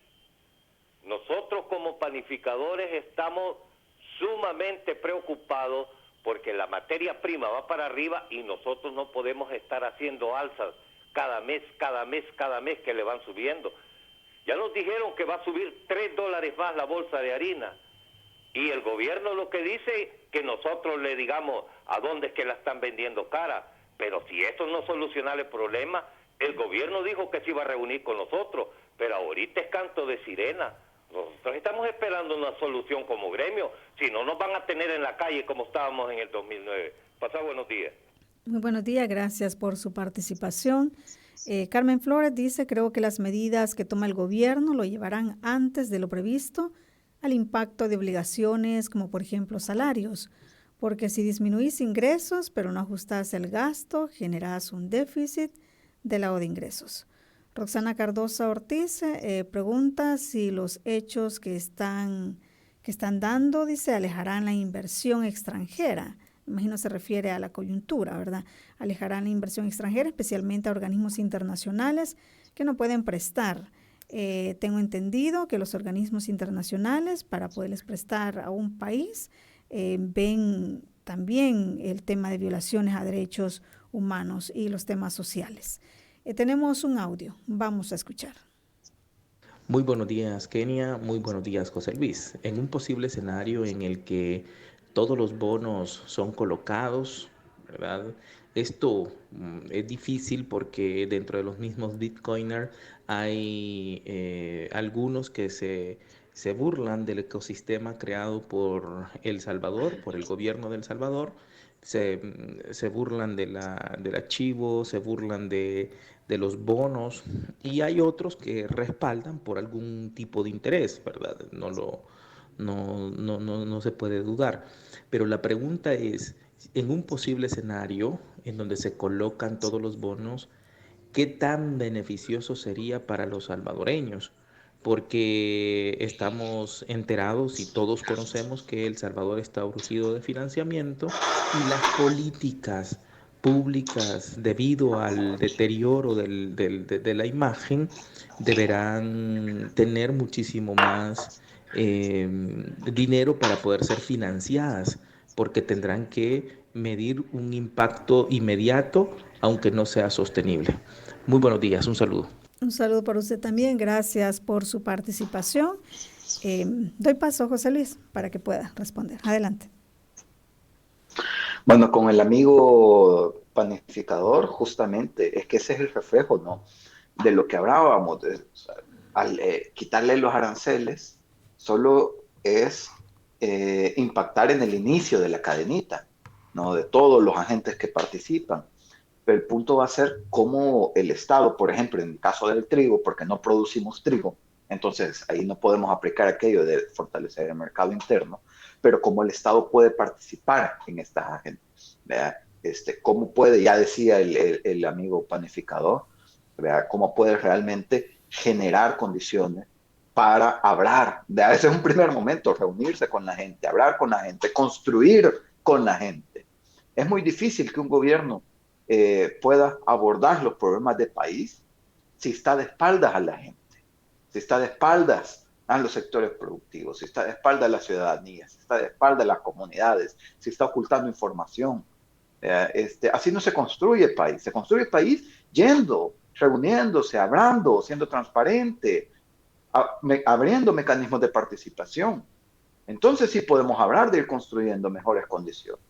Nosotros como panificadores estamos sumamente preocupados porque la materia prima va para arriba y nosotros no podemos estar haciendo alzas cada mes que le van subiendo. Ya nos dijeron que va a subir $3 más la bolsa de harina. Y el gobierno lo que dice, que nosotros le digamos a dónde es que la están vendiendo cara. Pero si eso no soluciona el problema, el gobierno dijo que se iba a reunir con nosotros, pero ahorita es canto de sirena. Nosotros estamos esperando una solución como gremio, si no nos van a tener en la calle como estábamos en el 2009. Pasá buenos días. Muy buenos días, gracias por su participación. Carmen Flores dice, creo que las medidas que toma el gobierno lo llevarán antes de lo previsto al impacto de obligaciones como por ejemplo salarios, porque si disminuís ingresos pero no ajustás el gasto, generás un déficit del lado de ingresos. Roxana Cardosa Ortiz pregunta si los hechos que están dando, dice, alejarán la inversión extranjera. Imagino se refiere a la coyuntura, ¿verdad? Alejarán la inversión extranjera, especialmente a organismos internacionales que no pueden prestar. Tengo entendido que los organismos internacionales, para poderles prestar a un país, ven también el tema de violaciones a derechos humanos y los temas sociales. Tenemos un audio, vamos a escuchar. Muy buenos días, Kenia. Muy buenos días, José Luis. En un posible escenario en el que todos los bonos son colocados, ¿verdad? Esto es difícil porque dentro de los mismos bitcoiners hay algunos que se burlan del ecosistema creado por El Salvador, por el gobierno de El Salvador. Se burlan del archivo, se burlan de los bonos, y hay otros que respaldan por algún tipo de interés, ¿verdad? No se puede dudar. Pero la pregunta es, en un posible escenario en donde se colocan todos los bonos, ¿qué tan beneficioso sería para los salvadoreños? Porque estamos enterados y todos conocemos que El Salvador está urgido de financiamiento y las políticas públicas, debido al deterioro de la imagen, deberán tener muchísimo más dinero para poder ser financiadas, porque tendrán que medir un impacto inmediato, aunque no sea sostenible. Muy buenos días, un saludo. Un saludo para usted también, gracias por su participación. Doy paso a José Luis para que pueda responder. Adelante. Bueno, con el amigo panificador, justamente, es que ese es el reflejo, ¿no?, de lo que hablábamos. Al quitarle los aranceles, solo es impactar en el inicio de la cadenita, ¿no?, de todos los agentes que participan. Pero el punto va a ser cómo el Estado, por ejemplo, en el caso del trigo, porque no producimos trigo, entonces ahí no podemos aplicar aquello de fortalecer el mercado interno, pero cómo el Estado puede participar en estas agendas, ¿verdad? Cómo puede, ya decía el amigo panificador, ¿verdad?, cómo puede realmente generar condiciones para hablar, a veces un primer momento, reunirse con la gente, hablar con la gente, construir con la gente. Es muy difícil que un gobierno pueda abordar los problemas del país si está de espaldas a la gente, si está de espaldas a los sectores productivos, si está de espaldas a la ciudadanía, si está de espaldas a las comunidades, si está ocultando información. Así no se construye el país. Se construye el país yendo, reuniéndose, hablando, siendo transparente, abriendo mecanismos de participación. Entonces sí podemos hablar de ir construyendo mejores condiciones.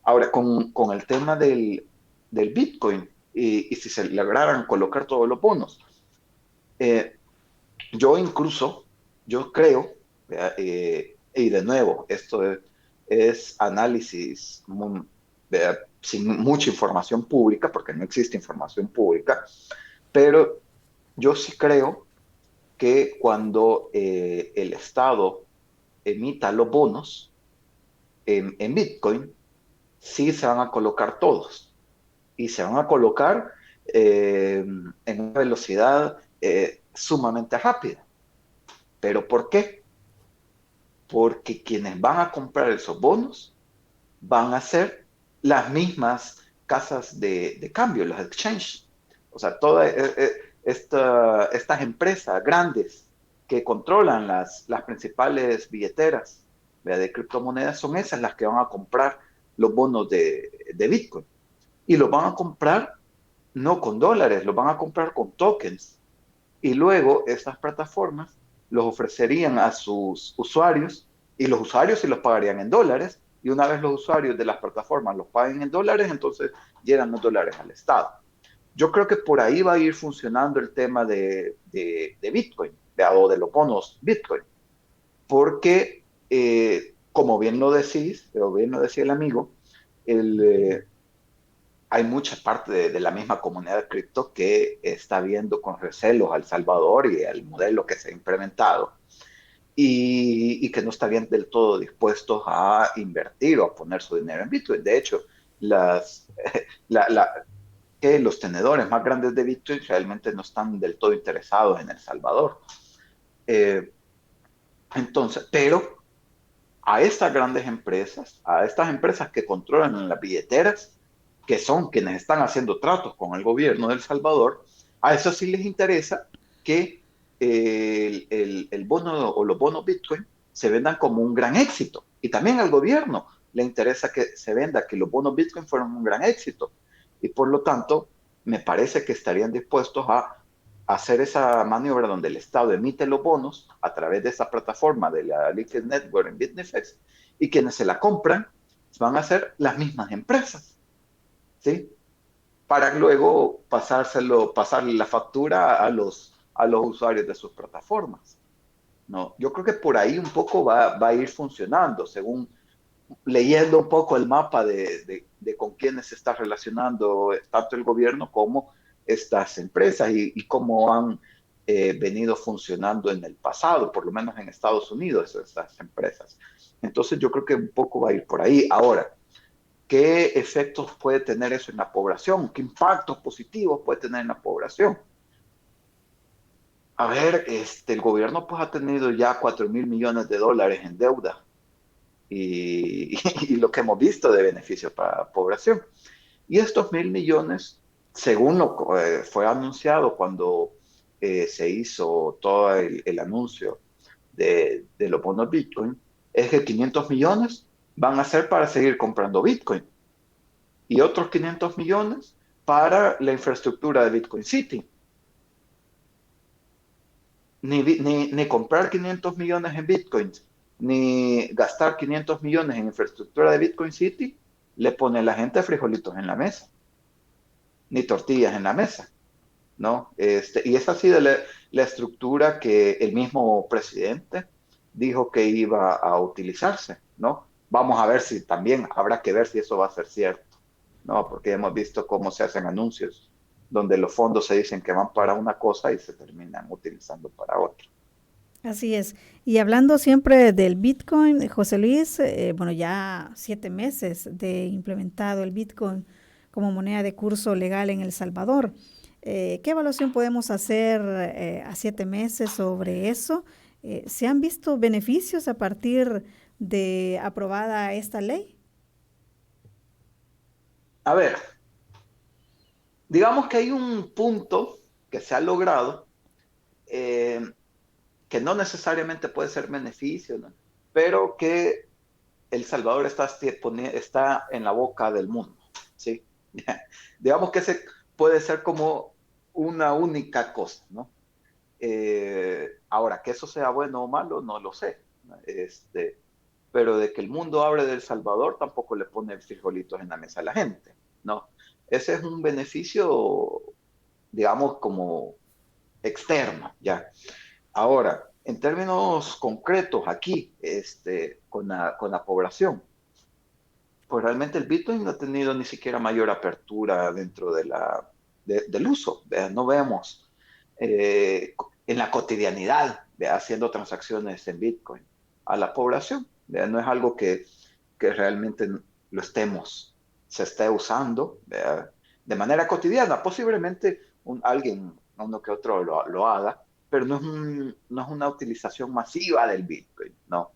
Ahora, con el tema del Bitcoin y si se lograran colocar todos los bonos, yo creo, y de nuevo, esto es análisis sin mucha información pública, porque no existe información pública, pero yo sí creo que cuando el Estado emita los bonos en Bitcoin, sí se van a colocar todos, y se van a colocar en una velocidad sumamente rápida. ¿Pero por qué? Porque quienes van a comprar esos bonos van a ser las mismas casas de cambio, los exchanges. O sea, todas estas empresas grandes que controlan las principales billeteras de criptomonedas son esas las que van a comprar los bonos de Bitcoin. Y los van a comprar no con dólares, los van a comprar con tokens. Y luego estas plataformas los ofrecerían a sus usuarios y los usuarios sí los pagarían en dólares, y una vez los usuarios de las plataformas los paguen en dólares, entonces llegan los dólares al Estado. Yo creo que por ahí va a ir funcionando el tema de Bitcoin, o de los bonos Bitcoin, porque, como bien lo decís, o bien lo decía el amigo, hay mucha parte de la misma comunidad de cripto que está viendo con recelos a El Salvador y al modelo que se ha implementado, y que no está bien del todo dispuestos a invertir o a poner su dinero en Bitcoin. De hecho, que los tenedores más grandes de Bitcoin realmente no están del todo interesados en El Salvador. Entonces, pero a estas grandes empresas, a estas empresas que controlan las billeteras, que son quienes están haciendo tratos con el gobierno de El Salvador, a eso sí les interesa que el bono o los bonos Bitcoin se vendan como un gran éxito. Y también al gobierno le interesa que se venda, que los bonos Bitcoin fueron un gran éxito. Y por lo tanto, me parece que estarían dispuestos a hacer esa maniobra donde el Estado emite los bonos a través de esa plataforma de la Liquid Network en BitNEFEX, y quienes se la compran van a ser las mismas empresas, ¿sí? Para luego pasarle la factura a los usuarios de sus plataformas, ¿no? Yo creo que por ahí un poco va a ir funcionando, según leyendo un poco el mapa de con quiénes se está relacionando tanto el gobierno como estas empresas, y cómo han venido funcionando en el pasado, por lo menos en Estados Unidos, estas empresas. Entonces yo creo que un poco va a ir por ahí. Ahora, ¿qué efectos puede tener eso en la población? ¿Qué impactos positivos puede tener en la población? A ver, el gobierno pues ha tenido ya 4.000 millones de dólares en deuda, y lo que hemos visto de beneficio para la población. Y estos 1.000 millones, según lo fue anunciado cuando se hizo todo el anuncio de los bonos Bitcoin, es que 500 millones van a ser para seguir comprando Bitcoin, y otros 500 millones para la infraestructura de Bitcoin City. Ni comprar 500 millones en Bitcoins, ni gastar 500 millones en infraestructura de Bitcoin City, le pone a la gente frijolitos en la mesa, ni tortillas en la mesa, ¿no? Y es así de la estructura que el mismo presidente dijo que iba a utilizarse, ¿no? Vamos a ver si también habrá que ver si eso va a ser cierto, ¿no? Porque hemos visto cómo se hacen anuncios donde los fondos se dicen que van para una cosa y se terminan utilizando para otra. Así es. Y hablando siempre del Bitcoin, José Luis, bueno, ya 7 meses de implementado el Bitcoin como moneda de curso legal en El Salvador. ¿Qué evaluación podemos hacer a 7 meses sobre eso? ¿Se han visto beneficios a partir de aprobada esta ley? A ver, digamos que hay un punto que se ha logrado, que no necesariamente puede ser beneficio, ¿no? Pero que El Salvador está en la boca del mundo, ¿sí? Digamos que ese puede ser como una única cosa, ¿no? Ahora, que eso sea bueno o malo, no lo sé. Pero de que el mundo hable de El Salvador tampoco le pone frijolitos en la mesa a la gente, ¿no? Ese es un beneficio, digamos, como externo, ¿ya? Ahora, en términos concretos aquí, con la población, pues realmente el Bitcoin no ha tenido ni siquiera mayor apertura dentro del uso. No vemos en la cotidianidad haciendo transacciones en Bitcoin a la población. No es algo que realmente se esté usando de manera cotidiana. Posiblemente uno que otro lo haga, pero no es una utilización masiva del Bitcoin, ¿no?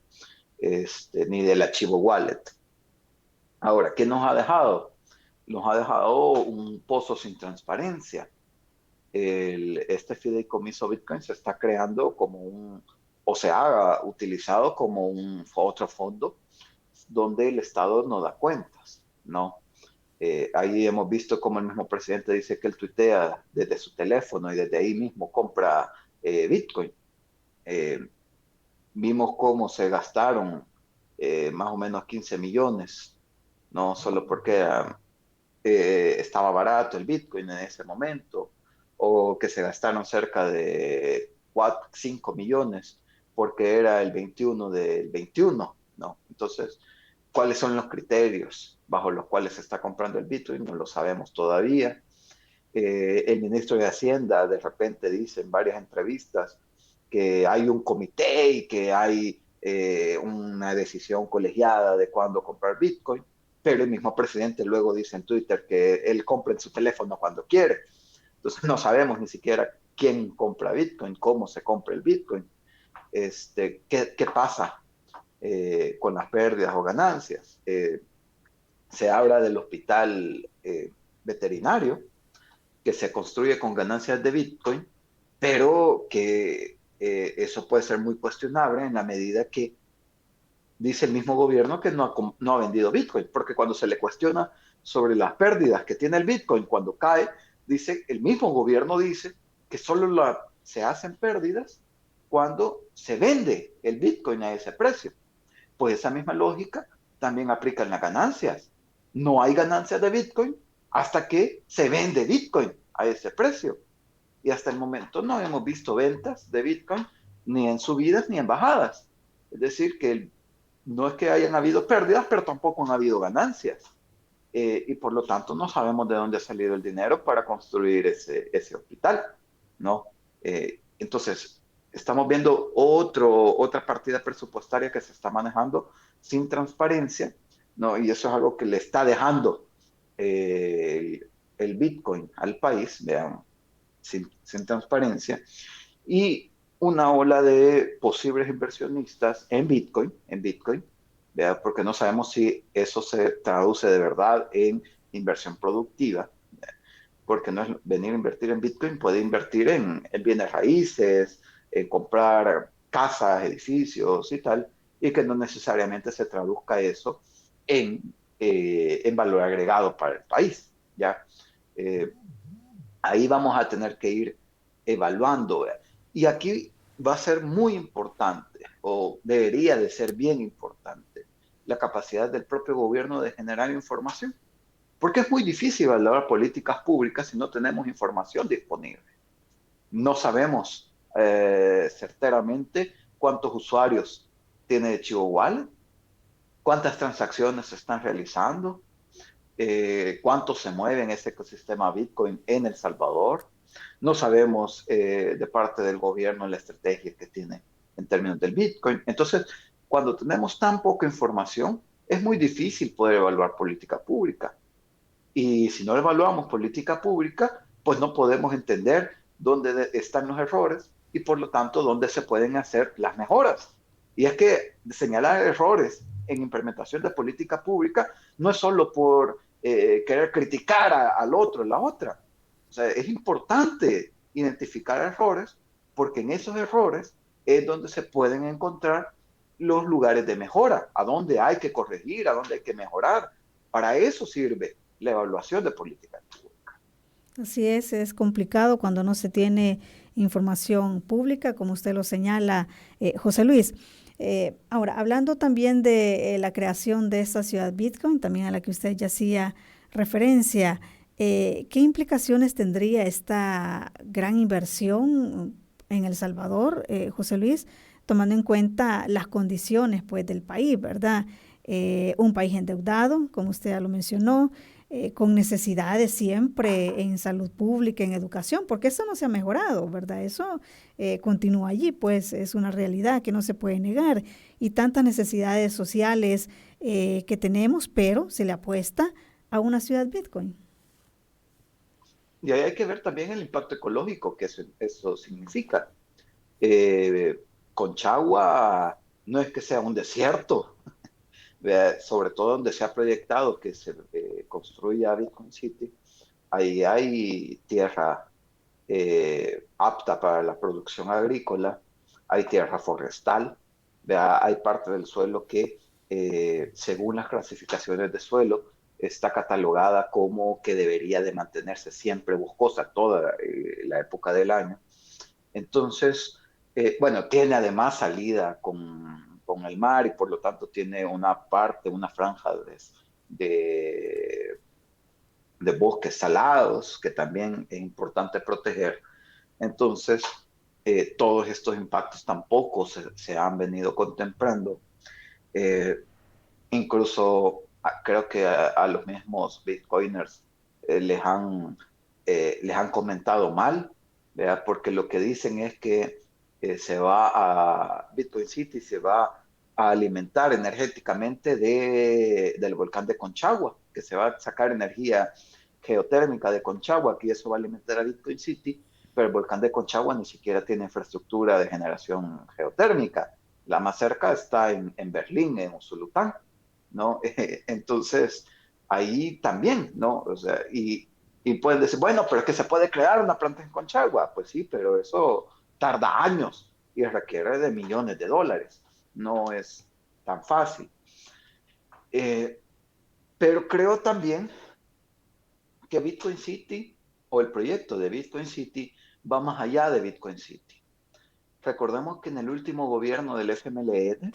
Ni del archivo wallet. Ahora, ¿qué nos ha dejado? Nos ha dejado un pozo sin transparencia. Este fideicomiso Bitcoin se está creando o se ha utilizado como otro fondo donde el Estado no da cuentas, ¿no? Ahí hemos visto cómo el mismo presidente dice que él tuitea desde su teléfono y desde ahí mismo compra Bitcoin. Vimos cómo se gastaron más o menos 15 millones, no solo porque estaba barato el Bitcoin en ese momento, o que se gastaron cerca de 4, 5 millones porque era el 21 del 21, ¿no? Entonces, ¿cuáles son los criterios bajo los cuales se está comprando el Bitcoin? No lo sabemos todavía. El ministro de Hacienda de repente dice en varias entrevistas que hay un comité y que hay una decisión colegiada de cuándo comprar Bitcoin, pero el mismo presidente luego dice en Twitter que él compra en su teléfono cuando quiere. Entonces no sabemos ni siquiera quién compra Bitcoin, cómo se compra el Bitcoin, qué pasa con las pérdidas o ganancias. Se habla del hospital veterinario que se construye con ganancias de Bitcoin, pero que eso puede ser muy cuestionable en la medida que dice el mismo gobierno que no ha vendido Bitcoin, porque cuando se le cuestiona sobre las pérdidas que tiene el Bitcoin cuando cae, el mismo gobierno dice que solo se hacen pérdidas cuando se vende el Bitcoin a ese precio. Pues esa misma lógica también aplica en las ganancias. No hay ganancias de Bitcoin hasta que se vende Bitcoin a ese precio. Y hasta el momento no hemos visto ventas de Bitcoin ni en subidas ni en bajadas. Es decir, que no es que hayan habido pérdidas, pero tampoco han habido ganancias. Y por lo tanto no sabemos de dónde ha salido el dinero para construir ese hospital, ¿no? Entonces, estamos viendo otra partida presupuestaria que se está manejando sin transparencia, ¿no? Y eso es algo que le está dejando el Bitcoin al país, vean, sin transparencia, y una ola de posibles inversionistas en Bitcoin, ¿verdad? Porque no sabemos si eso se traduce de verdad en inversión productiva, ¿verdad? Porque no es venir a invertir en Bitcoin, puede invertir en bienes raíces, en comprar casas, edificios y tal, y que no necesariamente se traduzca eso en valor agregado para el país, ¿ya? Ahí vamos a tener que ir evaluando, ¿verdad? Y aquí va a ser muy importante, o debería de ser bien importante, la capacidad del propio gobierno de generar información. Porque es muy difícil evaluar políticas públicas si no tenemos información disponible. No sabemos certeramente cuántos usuarios tiene Chivo Wallet, cuántas transacciones se están realizando, cuánto se mueve en ese ecosistema Bitcoin en El Salvador. No sabemos de parte del gobierno la estrategia que tiene en términos del Bitcoin. Entonces, cuando tenemos tan poca información, es muy difícil poder evaluar política pública. Y si no evaluamos política pública, pues no podemos entender dónde están los errores y por lo tanto dónde se pueden hacer las mejoras. Y es que señalar errores en implementación de política pública no es solo por querer criticar al otro, la otra. O sea, es importante identificar errores porque en esos errores es donde se pueden encontrar los lugares de mejora, a dónde hay que corregir, a dónde hay que mejorar. Para eso sirve la evaluación de política pública. Así es complicado cuando no se tiene información pública, como usted lo señala, José Luis. Ahora, hablando también de la creación de esta ciudad Bitcoin, también a la que usted ya hacía referencia, ¿qué implicaciones tendría esta gran inversión en El Salvador, José Luis, tomando en cuenta las condiciones pues, del país, ¿verdad? Un país endeudado, como usted ya lo mencionó, con necesidades siempre en salud pública, en educación, porque eso no se ha mejorado, ¿verdad? Eso continúa allí, pues es una realidad que no se puede negar. Y tantas necesidades sociales que tenemos, pero se le apuesta a una ciudad Bitcoin. Y ahí hay que ver también el impacto ecológico que eso significa. Conchagua no es que sea un desierto, sobre todo donde se ha proyectado que se construya Bitcoin City, ahí hay tierra apta para la producción agrícola, hay tierra forestal, hay parte del suelo que según las clasificaciones de suelo está catalogada como que debería de mantenerse siempre boscosa toda la época del año. Entonces, Bueno, tiene además salida con el mar y por lo tanto tiene una franja de, de bosques salados que también es importante proteger. Entonces, todos estos impactos tampoco se han venido contemplando. Eh, Incluso creo que a los mismos bitcoiners les han comentado mal, ¿verdad? Porque lo que dicen es que Bitcoin City se va a alimentar energéticamente del volcán de Conchagua, que se va a sacar energía geotérmica de Conchagua, que eso va a alimentar a Bitcoin City, pero el volcán de Conchagua ni siquiera tiene infraestructura de generación geotérmica. La más cerca está en Berlín, en Usulután, ¿no? Entonces, ahí también, ¿no? O sea, y pueden decir, bueno, pero es que se puede crear una planta en Conchagua. Pues sí, pero eso tarda años y requiere de millones de dólares. No es tan fácil. Pero creo también que Bitcoin City o el proyecto de Bitcoin City va más allá de Bitcoin City. Recordemos que en el último gobierno del FMLN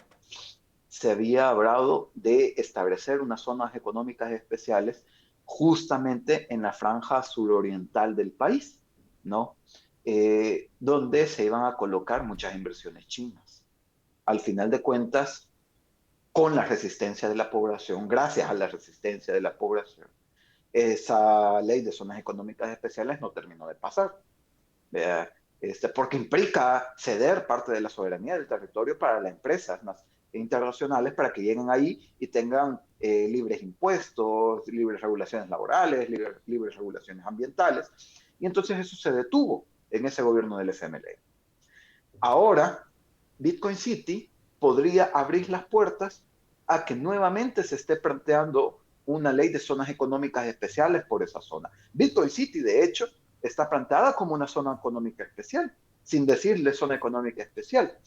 se había hablado de establecer unas zonas económicas especiales justamente en la franja suroriental del país, ¿no? Donde se iban a colocar muchas inversiones chinas. Al final de cuentas, con la resistencia de la población, gracias a la resistencia de la población, esa ley de zonas económicas especiales no terminó de pasar. Porque implica ceder parte de la soberanía del territorio para las empresas internacionales para que lleguen ahí y tengan libres impuestos, libres regulaciones laborales, libres regulaciones ambientales. Y entonces eso se detuvo en ese gobierno del FMLN. Ahora, Bitcoin City podría abrir las puertas a que nuevamente se esté planteando una ley de zonas económicas especiales por esa zona. Bitcoin City, de hecho, está planteada como una zona económica especial, sin decirle zona económica especial.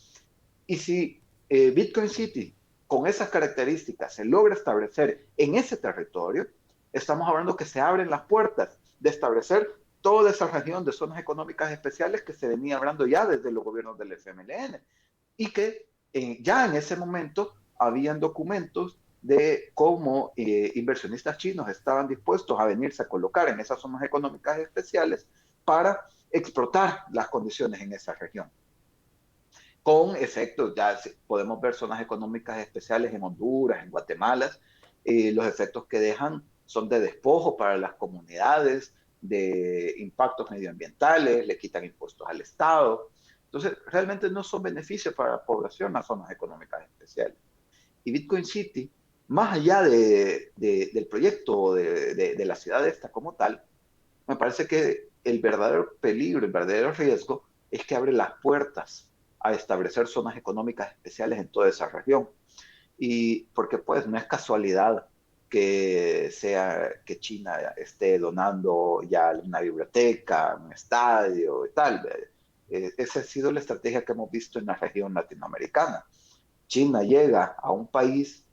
Y si Bitcoin City, con esas características, se logra establecer en ese territorio, estamos hablando que se abren las puertas de establecer toda esa región de zonas económicas especiales que se venía hablando ya desde los gobiernos del FMLN y que ya en ese momento habían documentos de cómo inversionistas chinos estaban dispuestos a venirse a colocar en esas zonas económicas especiales para explotar las condiciones en esa región. Con efectos, ya podemos ver zonas económicas especiales en Honduras, en Guatemala, los efectos que dejan son de despojo para las comunidades, de impactos medioambientales, le quitan impuestos al Estado. Entonces, realmente no son beneficios para la población las zonas económicas especiales. Y Bitcoin City, más allá del proyecto de la ciudad esta como tal, me parece que el verdadero peligro, el verdadero riesgo es que abre las puertas a establecer zonas económicas especiales en toda esa región. Y porque pues no es casualidad que China esté donando ya una biblioteca, un estadio y tal. Esa ha sido la estrategia que hemos visto en la región latinoamericana. China llega a un país,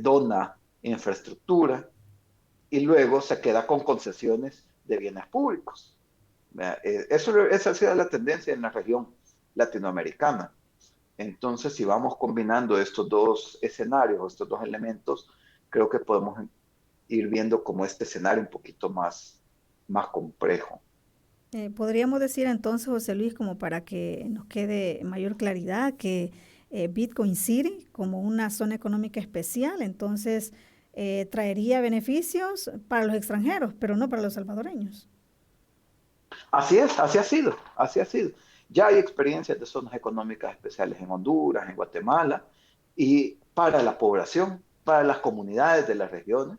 dona infraestructura y luego se queda con concesiones de bienes públicos. Esa ha sido la tendencia en la región latinoamericana. Entonces, si vamos combinando estos dos escenarios, estos dos elementos, creo que podemos ir viendo como este escenario un poquito más complejo. Podríamos decir entonces, José Luis, como para que nos quede mayor claridad, que Bitcoin City como una zona económica especial, entonces traería beneficios para los extranjeros, pero no para los salvadoreños. Así es, así ha sido. Ya hay experiencias de zonas económicas especiales en Honduras, en Guatemala, y para la población, para las comunidades de las regiones,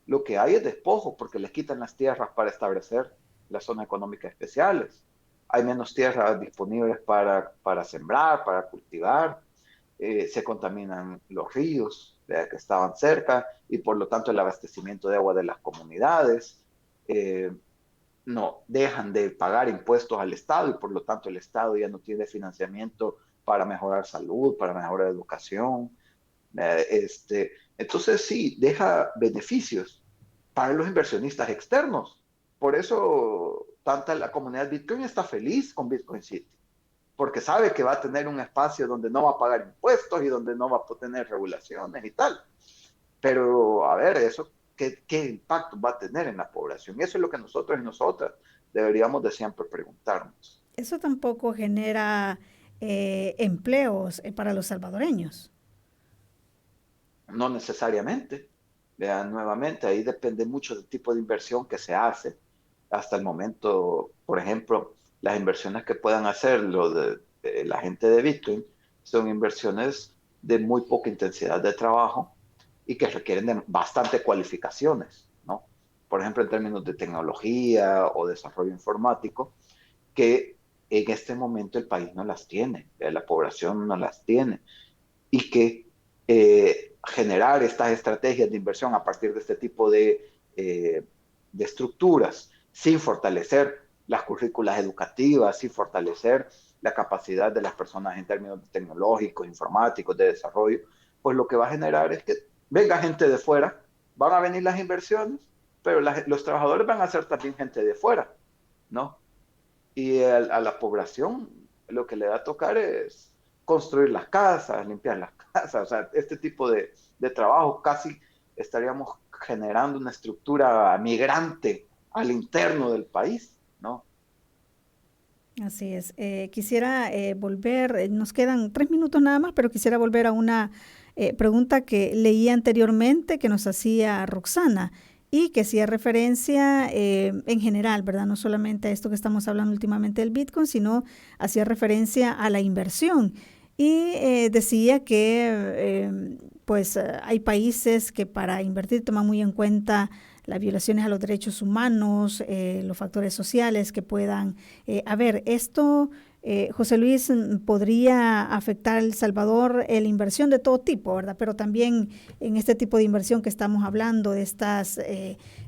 lo que hay es despojo, porque les quitan las tierras para establecer las zonas económicas especiales. Hay menos tierras disponibles para sembrar, para cultivar, se contaminan los ríos que estaban cerca, y por lo tanto el abastecimiento de agua de las comunidades, no dejan de pagar impuestos al Estado y por lo tanto el Estado ya no tiene financiamiento para mejorar salud, para mejorar educación. Entonces sí, deja beneficios para los inversionistas externos. Por eso la comunidad Bitcoin está feliz con Bitcoin City. porque sabe que va a tener un espacio donde no va a pagar impuestos y donde no va a tener regulaciones y tal. Pero, a ver, eso, ¿qué impacto va a tener en la población? Eso es lo que nosotros y nosotras deberíamos de siempre preguntarnos. Eso tampoco genera empleos para los salvadoreños. No necesariamente. Vean, nuevamente, ahí depende mucho del tipo de inversión que se hace. Hasta el momento, por ejemplo, las inversiones que puedan hacer la gente de Bitcoin son inversiones de muy poca intensidad de trabajo y que requieren de bastante cualificaciones, ¿no? Por ejemplo, en términos de tecnología o desarrollo informático, que en este momento el país no las tiene, la población no las tiene, y que generar estas estrategias de inversión a partir de este tipo de estructuras, sin fortalecer las currículas educativas, sin fortalecer la capacidad de las personas en términos tecnológicos, informáticos, de desarrollo, pues lo que va a generar es que venga gente de fuera, van a venir las inversiones, pero los trabajadores van a ser también gente de fuera, ¿no? Y a la población lo que le va a tocar es construir las casas, limpiar las casas, o sea, este tipo de trabajo casi estaríamos generando una estructura migrante al interno del país, ¿no? Así es. Quisiera volver, nos quedan 3 minutos nada más, pero quisiera volver a una pregunta que leí anteriormente que nos hacía Roxana y que hacía referencia en general, ¿verdad? No solamente a esto que estamos hablando últimamente del Bitcoin, sino hacía referencia a la inversión. Y decía que pues hay países que para invertir toman muy en cuenta las violaciones a los derechos humanos, los factores sociales que puedan haber. Esto, José Luis, podría afectar a El Salvador la inversión de todo tipo, ¿verdad? Pero también en este tipo de inversión que estamos hablando, de estas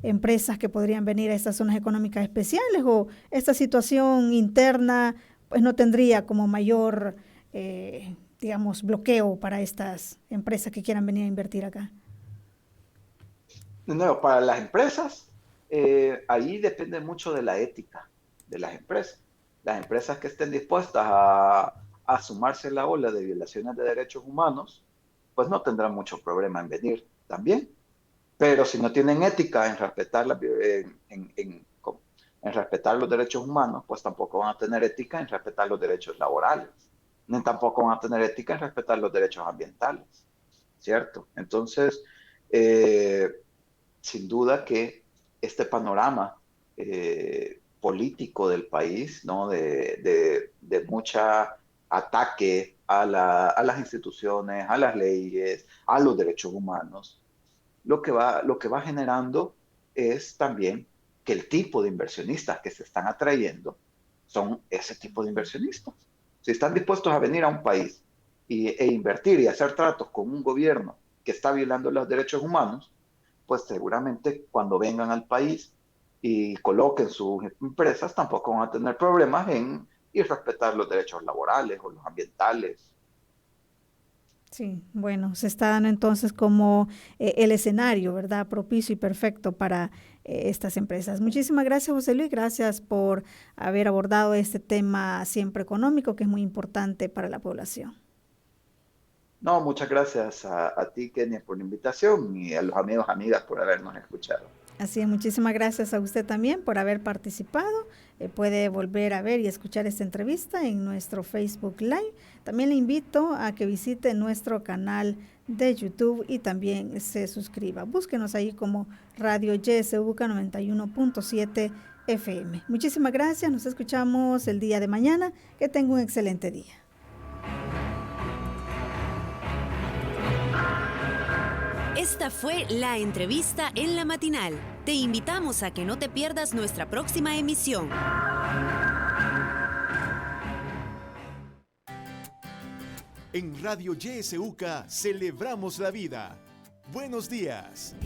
empresas que podrían venir a estas zonas económicas especiales, o esta situación interna pues no tendría como mayor digamos, bloqueo para estas empresas que quieran venir a invertir acá. No, para las empresas, ahí depende mucho de la ética de las empresas. Las empresas que estén dispuestas a sumarse a la ola de violaciones de derechos humanos, pues no tendrán mucho problema en venir también. Pero si no tienen ética en respetar, en respetar los derechos humanos, pues tampoco van a tener ética en respetar los derechos laborales, ni tampoco van a tener ética en respetar los derechos ambientales, ¿cierto? Entonces, sin duda que este panorama político del país, ¿no? de mucha ataque a las instituciones, a las leyes, a los derechos humanos, lo que va generando es también que el tipo de inversionistas que se están atrayendo son ese tipo de inversionistas. Si están dispuestos a venir a un país e invertir y hacer tratos con un gobierno que está violando los derechos humanos, pues seguramente cuando vengan al país y coloquen sus empresas tampoco van a tener problemas en respetar los derechos laborales o los ambientales. Sí, bueno, se está dando entonces como el escenario, ¿verdad? Propicio y perfecto para estas empresas. Muchísimas gracias, José Luis. Gracias por haber abordado este tema siempre económico, que es muy importante para la población. No, muchas gracias a ti, Kenia, por la invitación y a los amigos, amigas por habernos escuchado. Así es, muchísimas gracias a usted también por haber participado. Puede volver a ver y escuchar esta entrevista en nuestro Facebook Live. También le invito a que visite nuestro canal de YouTube y también se suscriba. Búsquenos ahí como Radio YSUCA 91.7 FM. Muchísimas gracias, nos escuchamos el día de mañana. Que tenga un excelente día. Esta fue la entrevista en la matinal. Te invitamos a que no te pierdas nuestra próxima emisión. En Radio YSUCA celebramos la vida. Buenos días.